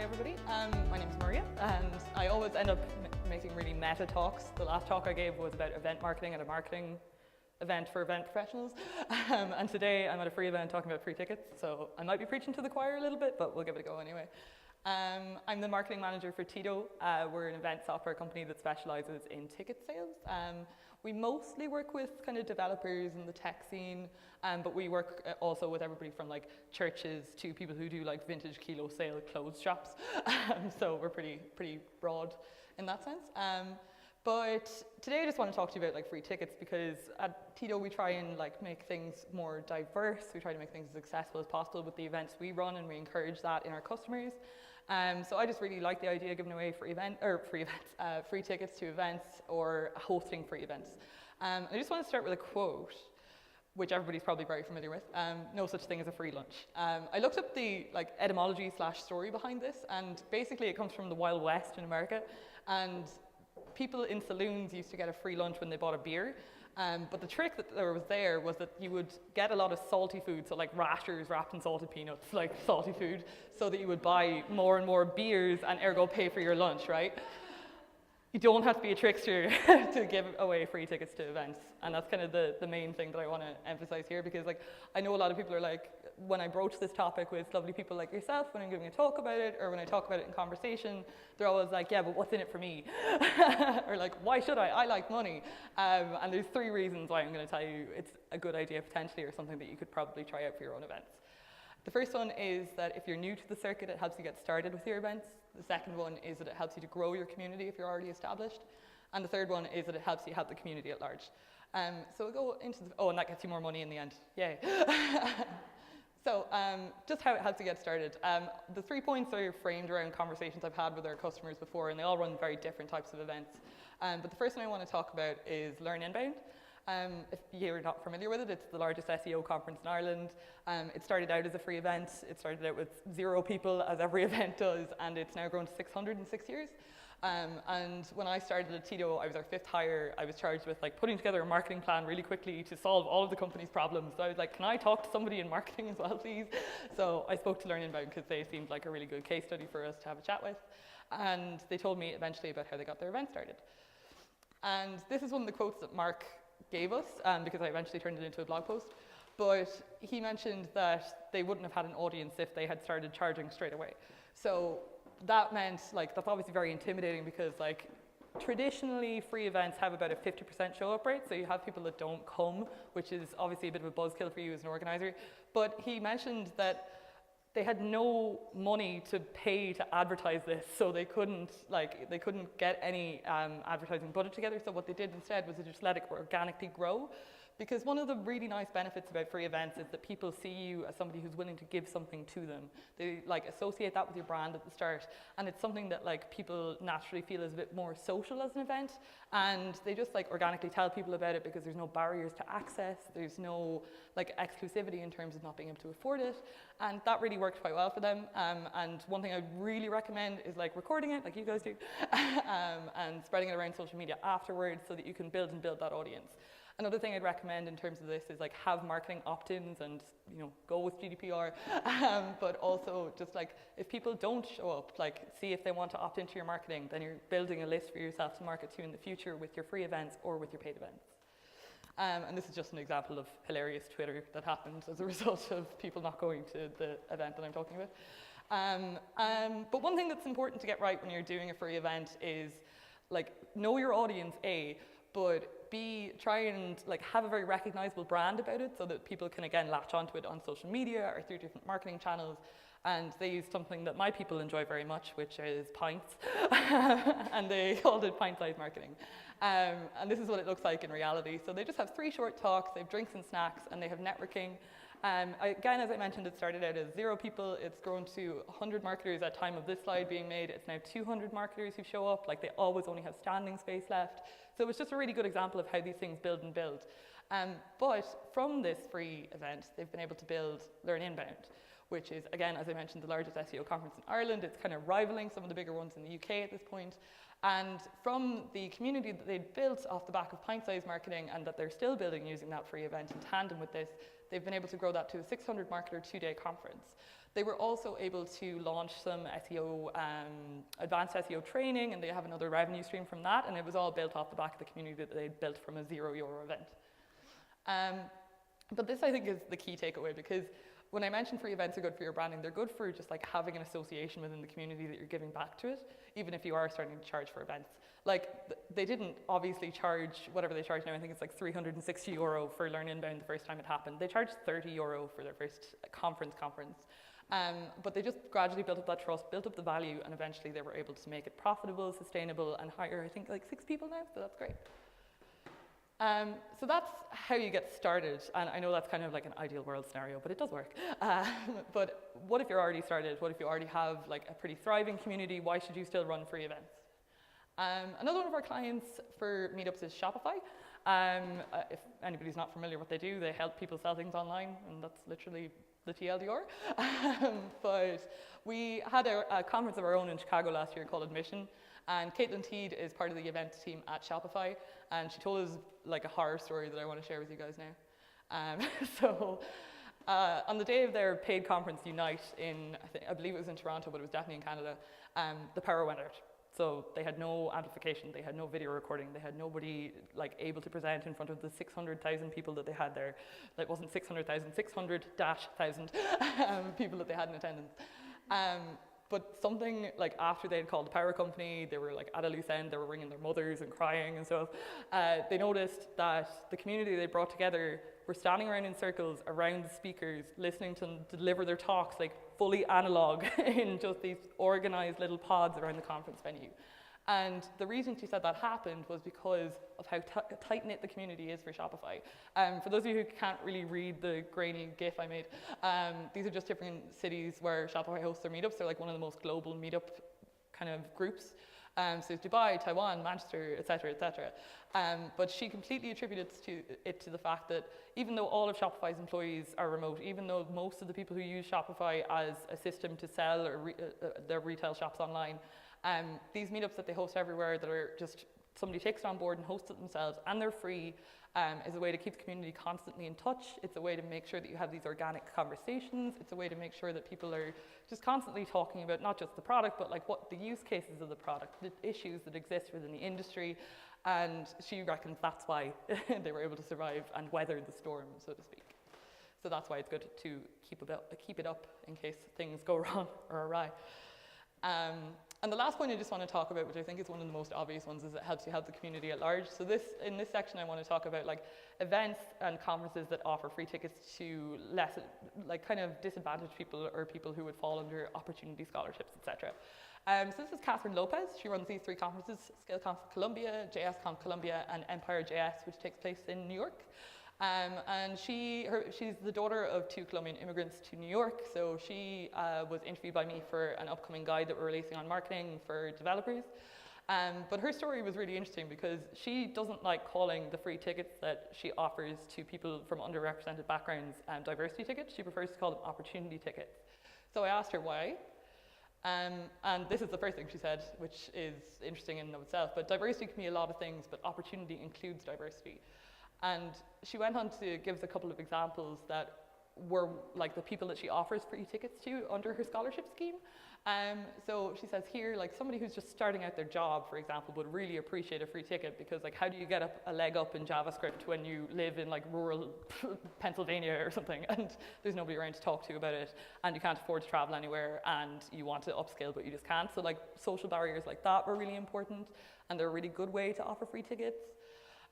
everybody. My name is Maria, and I always end up making really meta talks. The last talk I gave was about event marketing at a marketing event for event professionals. And today I'm at a free event talking about free tickets, so I might be preaching to the choir a little bit, but we'll give it a go anyway. I'm the marketing manager for Tito. We're an event software company that specializes in ticket sales. We mostly work with kind of developers in the tech scene, but we work also with everybody from like churches to people who do like vintage kilo sale clothes shops. So we're pretty broad in that sense. But today I just want to talk to you about like free tickets, because at Tito we try and like make things more diverse. We try to make things as accessible as possible with the events we run, and we encourage that in our customers. So I just really like the idea of giving away free tickets to events or hosting free events. I just want to start with a quote, which everybody's probably very familiar with. No such thing as a free lunch. I looked up the like etymology / story behind this, and basically it comes from the Wild West in America, and people in saloons used to get a free lunch when they bought a beer. But the trick that there was that you would get a lot of salty food, so like rashers wrapped in salted peanuts, like salty food, so that you would buy more and more beers and ergo pay for your lunch, right? You don't have to be a trickster to give away free tickets to events. And that's kind of the main thing that I want to emphasize here, because like I know a lot of people are like, when I broach this topic with lovely people like yourself, when I'm giving a talk about it, or when I talk about it in conversation, they're always like, yeah, but what's in it for me? Or like, why should I? I like money. And there's 3 reasons why I'm going to tell you it's a good idea potentially, or something that you could probably try out for your own events. The first one is that if you're new to the circuit, it helps you get started with your events. The second one is that it helps you to grow your community if you're already established. And the third one is that it helps you help the community at large. So we'll go into and that gets you more money in the end. Yay. So just how it helps you get started. The 3 points are framed around conversations I've had with our customers before, and they all run very different types of events. But the first one I want to talk about is Learn Inbound. If you're not familiar with it, it's the largest SEO conference in Ireland. It started out as a free event. It started out with 0 people, as every event does, and it's now grown to 600 in 6 years. And when I started at Tito, I was our 5th hire. I was charged with like putting together a marketing plan really quickly to solve all of the company's problems. So I was like, can I talk to somebody in marketing as well, please? So I spoke to Learn Inbound because they seemed like a really good case study for us to have a chat with. And they told me eventually about how they got their event started. And this is one of the quotes that Mark gave us, because I eventually turned it into a blog post. But he mentioned that they wouldn't have had an audience if they had started charging straight away. So that meant, like, that's obviously very intimidating, because like traditionally free events have about a 50% show up rate, so you have people that don't come, which is obviously a bit of a buzzkill for you as an organizer. But he mentioned that they had no money to pay to advertise this, so they couldn't get any advertising budget together. So what they did instead was to just let it organically grow. Because one of the really nice benefits about free events is that people see you as somebody who's willing to give something to them. They like associate that with your brand at the start, and it's something that like people naturally feel is a bit more social as an event, and they just like organically tell people about it because there's no barriers to access, there's no like exclusivity in terms of not being able to afford it, and that really worked quite well for them. And one thing I'd really recommend is like recording it, like you guys do, and spreading it around social media afterwards so that you can build that audience. Another thing I'd recommend in terms of this is like have marketing opt-ins and, you know, go with GDPR, but also just like if people don't show up, like see if they want to opt into your marketing, then you're building a list for yourself to market to in the future with your free events or with your paid events. And this is just an example of hilarious Twitter that happened as a result of people not going to the event that I'm talking about. But one thing that's important to get right when you're doing a free event is like know your audience, A, but B, try and like have a very recognizable brand about it so that people can again latch onto it on social media or through different marketing channels. And they use something that my people enjoy very much, which is pints, and they called it pint-sized marketing. And this is what it looks like in reality. So they just have 3 short talks, they have drinks and snacks, and they have networking. Again, as I mentioned, it started out as 0 people. It's grown to 100 marketers at time of this slide being made. It's now 200 marketers who show up. Like they always only have standing space left. So it's just a really good example of how these things build and build. But from this free event, they've been able to build Learn Inbound, which is, again, as I mentioned, the largest SEO conference in Ireland. It's kind of rivaling some of the bigger ones in the UK at this point. And from the community that they'd built off the back of pint-sized marketing, and that they're still building using that free event in tandem with this, they've been able to grow that to a 600 marketer 2-day conference. They were also able to launch some SEO, advanced SEO training, and they have another revenue stream from that, and it was all built off the back of the community that they'd built from a €0 event. But this, I think, is the key takeaway, because when I mentioned free events are good for your branding, they're good for just like having an association within the community that you're giving back to it, even if you are starting to charge for events. Like, they didn't obviously charge whatever they charge now. I think it's like €360 for Learn Inbound the first time it happened. They charged €30 for their first conference. But they just gradually built up that trust, built up the value, and eventually they were able to make it profitable, sustainable, and hire, I think, like 6 people now, so that's great. So that's how you get started, and I know that's kind of like an ideal world scenario, but it does work. But what if you're already started? What if you already have like a pretty thriving community? Why should you still run free events? Another one of our clients for meetups is Shopify. If anybody's not familiar with what they do, they help people sell things online, and that's literally the TLDR. But we had a conference of our own in Chicago last year called Admission, and Caitlin Teed is part of the event team at Shopify, and she told us like a horror story that I want to share with you guys now. On the day of their paid conference Unite in, I believe it was in Toronto, but it was definitely in Canada, the power went out. So they had no amplification, they had no video recording, they had nobody like able to present in front of the 600,000 people that they had there. That wasn't 600,000, 600-1,000 people that they had in attendance. But something like after they had called the power company, they were like at a loose end, they were ringing their mothers and crying and stuff. They noticed that the community they brought together were standing around in circles around the speakers, listening to them deliver their talks, like fully analog in just these organized little pods around the conference venue. And the reason she said that happened was because of how tight-knit the community is for Shopify. For those of you who can't really read the grainy GIF I made, these are just different cities where Shopify hosts their meetups. They're like one of the most global meetup kind of groups. So it's Dubai, Taiwan, Manchester, etc., etc. But she completely attributed it to the fact that even though all of Shopify's employees are remote, even though most of the people who use Shopify as a system to sell or their retail shops online, these meetups that they host everywhere that are just somebody takes it on board and hosts it themselves, and they're free, is a way to keep the community constantly in touch. It's a way to make sure that you have these organic conversations. It's a way to make sure that people are just constantly talking about not just the product, but like what the use cases of the product, the issues that exist within the industry. And she reckons that's why they were able to survive and weather the storm, so to speak. So that's why it's good to keep it up in case things go wrong or awry. And the last point I just want to talk about, which I think is one of the most obvious ones, is it helps you help the community at large. So in this section I want to talk about like events and conferences that offer free tickets to less, like kind of disadvantaged people or people who would fall under opportunity scholarships, etc. So this is Catherine Lopez. She runs these 3 conferences: ScaleConf Columbia, JSConf Columbia, and Empire JS, which takes place in New York. And she's the daughter of 2 Colombian immigrants to New York, so she was interviewed by me for an upcoming guide that we're releasing on marketing for developers. But her story was really interesting because she doesn't like calling the free tickets that she offers to people from underrepresented backgrounds diversity tickets. She prefers to call them opportunity tickets. So I asked her why. And this is the first thing she said, which is interesting in and of itself, but diversity can be a lot of things, but opportunity includes diversity. And she went on to give us a couple of examples that were like the people that she offers free tickets to under her scholarship scheme. So she says here, like somebody who's just starting out their job, for example, would really appreciate a free ticket, because like how do you get a leg up in JavaScript when you live in like rural Pennsylvania or something and there's nobody around to talk to about it, and you can't afford to travel anywhere and you want to upskill but you just can't. So like social barriers like that were really important, and they're a really good way to offer free tickets.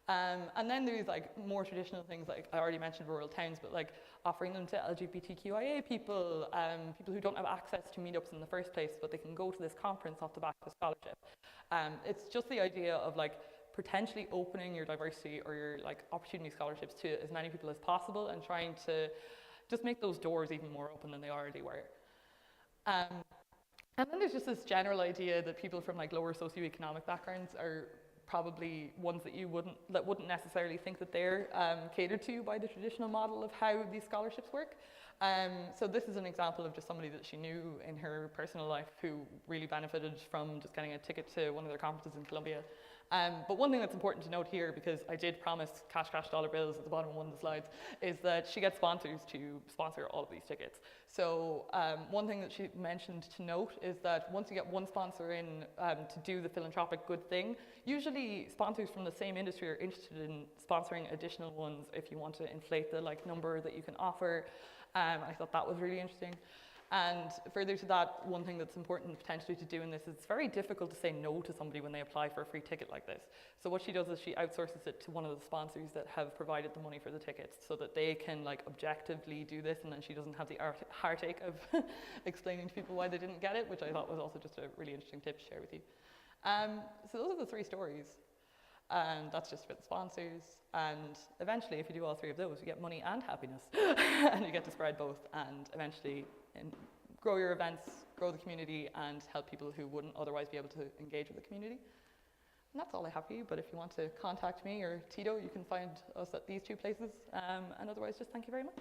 And then there's like more traditional things, like I already mentioned rural towns, but like offering them to LGBTQIA people, people who don't have access to meetups in the first place, but they can go to this conference off the back of a scholarship. It's just the idea of like potentially opening your diversity or your like opportunity scholarships to as many people as possible, and trying to just make those doors even more open than they already were. And then there's just this general idea that people from like lower socioeconomic backgrounds are probably ones that wouldn't necessarily think that they're catered to by the traditional model of how these scholarships work. So this is an example of just somebody that she knew in her personal life who really benefited from just getting a ticket to one of their conferences in Colombia. But one thing that's important to note here, because I did promise cash, dollar bills at the bottom of one of the slides, is that she gets sponsors to sponsor all of these tickets. So one thing that she mentioned to note is that once you get one sponsor in to do the philanthropic good thing, usually sponsors from the same industry are interested in sponsoring additional ones if you want to inflate the number that you can offer. I thought that was really interesting. And further to that, one thing that's important potentially to do in this is it's very difficult to say no to somebody when they apply for a free ticket like this. So what she does is she outsources it to one of the sponsors that have provided the money for the tickets so that they can objectively do this, and then she doesn't have the heartache of explaining to people why they didn't get it, which I thought was also just a really interesting tip to share with you. So those are the 3 stories. And that's just for the sponsors, and eventually if you do all 3 of those you get money and happiness and you get to spread both and eventually grow your events, grow the community, and help people who wouldn't otherwise be able to engage with the community. And that's all I have for you, but if you want to contact me or Tito, you can find us at these 2 places, and otherwise just thank you very much.